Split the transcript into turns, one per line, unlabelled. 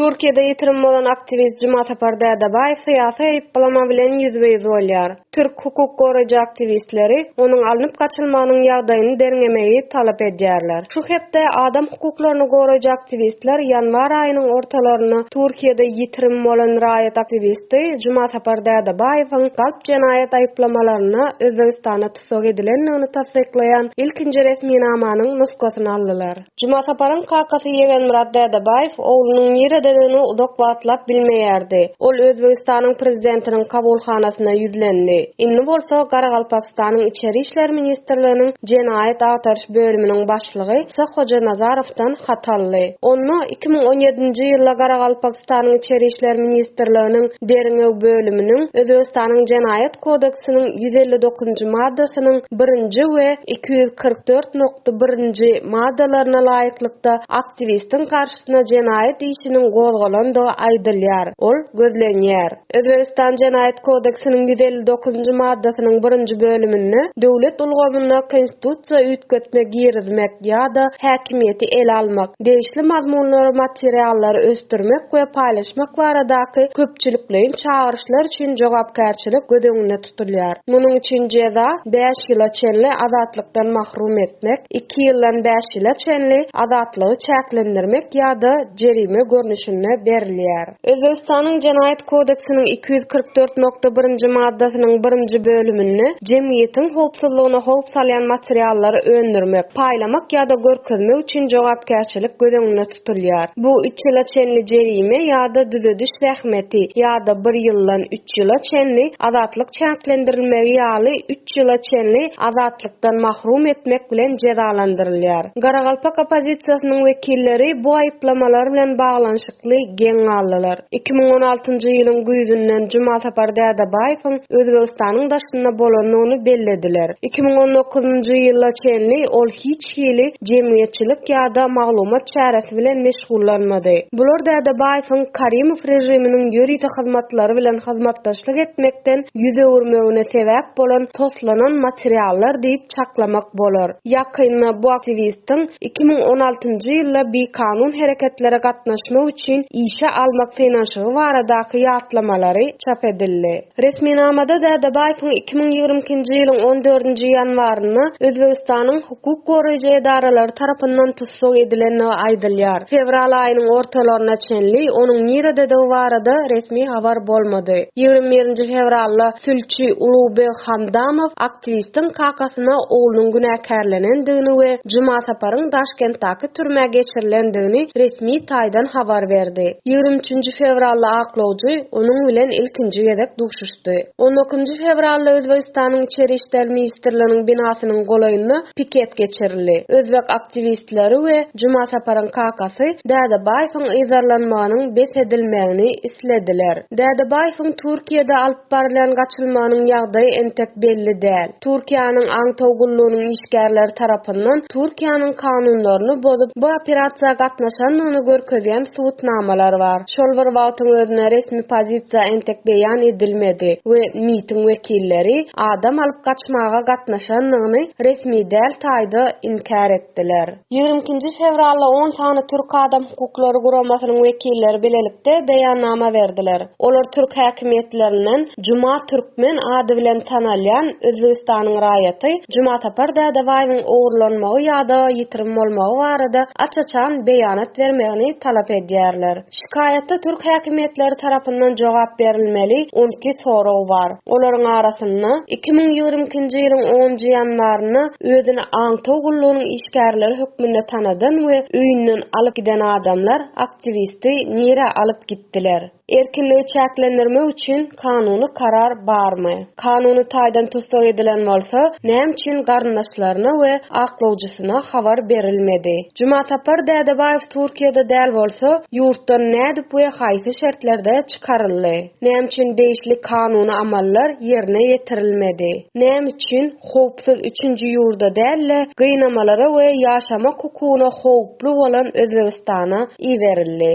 Türkiýede ýitirim bolan aktivist Juma Sapar Dädebaýew syýasy aýyplama bilen ýüzbeýüz bolýar. Türk hukuk goraýjy aktivistleri onuň alınıp gaçylmagynyň ýagdaýyny derňemeyi talap edýärler. Şu hepde adam hukuklaryny goraýjy aktivistler ýanwar aýynyň ortalaryny Türkiýede ýitirim bolan raýat aktivisti Juma Sapar Dädebaýewiň galp jenaýat aýyplamalaryna Özbegistana tutsak edilenini tasdiklaýan ilkinji resmi namanyň nusgasyny aldylar. Juma Saparyň kakasy Ýegenmurad Dädebaýew oglunyň ýere-dereni uzak wagtlap bilmeýärdi. Ol Özbegistanyň prezidentiniň kabulhanasyna ýüzlendi. Inni bolsa Garagalpakistanyň içeri işler ministrliginiň jenaýat agtarış bölüminiň başlygy Hoja Nazarowdan hat aldy. Onu 2017-nji ýylda Garagalpakistanyň içeri işler ministrliginiň derňew bölüminiň Özbegistanyň jenaýat kodeksiniň 159-njy maddasynyň 1-nji we 244.1-nji maddalaryna laýyklykda aktivistin karşysyna jenaýat işiniň gozgalandygy aýdylýar. Ol gözlenýär. Özbegistan jenaýat kodeksiniň 159-njy maddasynyň 1-nji bölümini döwlet ulgamyna konstitusiýa üýtgetmek, girizmek ýa-da häkimiýeti ele almak, degişli mazmunlary, materiallary östürmek we paýlaşmak baradaky köpçülikliň çağırışlar üçin jogapkärçilik gödeňine tutulýar. Munyň üçin jeza 5 ýyla çenli azatlykdan mahrum etmek, 2 ýyldan 5 ýyla çenli azatlygy çäklendirmek ýa-da jerime görnüşine berilýär. Özbegistanyň jenaýat kodeksiniň 244.1-nji maddasynyň 1-nji bölümini jemgyýetiň howpsuzlygyna howp salýan materiallary öndürmek, paýlamak ýa-da görkezmek üçin jogapkärçilik gödeňine tutulýar. Bu 3 ýyla çenli jerime ýa-da düzediş zähmeti ýa-da 1 ýyldan 3 ýyla çenli azatlyk çäklendirilmegi ýaly 3 ýyla çenli azatlykdan mahrum etmek bilen jezalandyrylýar. Garagalpak opozisiýasynyň wekilleri bu aýyplamalar bilen baglanşykly geň aldylar. 2016-njy ýylyň güýünden Juma Sapar Dädebaýewiň Özbegistanyň daşyna bolanyny bellediler. 2019-njy ýylda çenli ol hiç hili jemgyýetçilik ýa-da maglumat çäresi bilen meşgullanmady. Bular Dädebaýewiň Karimow rejiminiň ýöriýte hyzmatlary bilen hyzmatdaşlyk etmekden ýüze urmegine sebäp bolan toslanan materiallar diýip çaklamak bolar. Ýakynda bu aktivistin 2016-njy ýylda bir kanun hereketlere gatnaşmak üçin işe almak synaşygy baradaky ýatlamalary çap edildi. Resmi namada Dädebaýewiň 2022-nji ýylyň 14-nji ýanwaryny Özbegistanyň hukuk goraýjy edaralary tarapyndan tutsak edileni aýdylýar. Fevral aýynyň ortalaryna çenli onuň ýere-dedegi barada resmi habar bolmady. 21-nji fevralda Sülçi Ulubek Hamdamow aktivistin kakasyna oglunyň günäkärlenendigini we Juma Saparyň Daşkentdäki türmäge geçirilendigini resmi taýdan habar berdi. 23-nji fevralda aklawjy onuň bilen ilkinji gezek duşuşdy. 19-njy fevralda Özbegistanyň içeri işler ministrliginiň binasynyň golaýyna piket geçirildi. Özbek aktivistleri we Juma Saparyň kakasy Dädebaýewiň ýazarlanmagynyň bes edilmegini islediler. Dädebaýewiň Türkiýede alyp barilen gaçylmanyň ýagdaýy entek belli däl. Türkiýanyň aňtawgullygynyň işgärleri tarapyndan Türkiýanyň kanunlaryny bozup bu operasiýaga gatnaşanyny görkezýän subutnamalar bar. Şol bir wagtyň özüne resmi pozisiýa entek beýan edilmedi we miting wekilleri adam alyp gaçmaga gatnaşanyny resmi däl taýda inkar etdiler. 22-nji fevralda 10 sany Türk adam hukuklary guramasynyň wekilleri bilelikde beýannama berdiler. Olar Türk häkimiýetlerinden Juma Türkmen ady bilen tanalýan Özbegistanyň raýaty Juma Sapar Dädebaýewiň ogurlanmagy ýa-da ýitirim bolmagy barada açaçan beýanat bermegini talap edýärler. Şikaýatda Türk häkimiýetleri tarapyndan jogap berilmeli 12 sorag bar. Olaryň arasynda 2022-nji ýylyň 10-njy ýanwaryny özüni aňtawgullygynyň işgärleri hökmünde tanadan we öýünden alyp giden adamlar aktivisti nire alyp gitdiler. Erkinligi çäklendirmek üçin kanuny karar barmy? Kanuny taýdan tutsak edilen bolsa, näme üçin garyndaşlaryna we aklawjysyna habar berilmedi? Juma Sapar Dädebaýew Türkiýede däl bolsa, ýurtdan nädip we haýsy şertlerde çykaryldy? Näme üçin degişli kanuny amallar ýerine ýetirilmedi? Näme üçin howpsuz 3-nji ýurda dälle gynamalara we ýaşamak hukugyna howplu bolan Özbegistana iýerildi?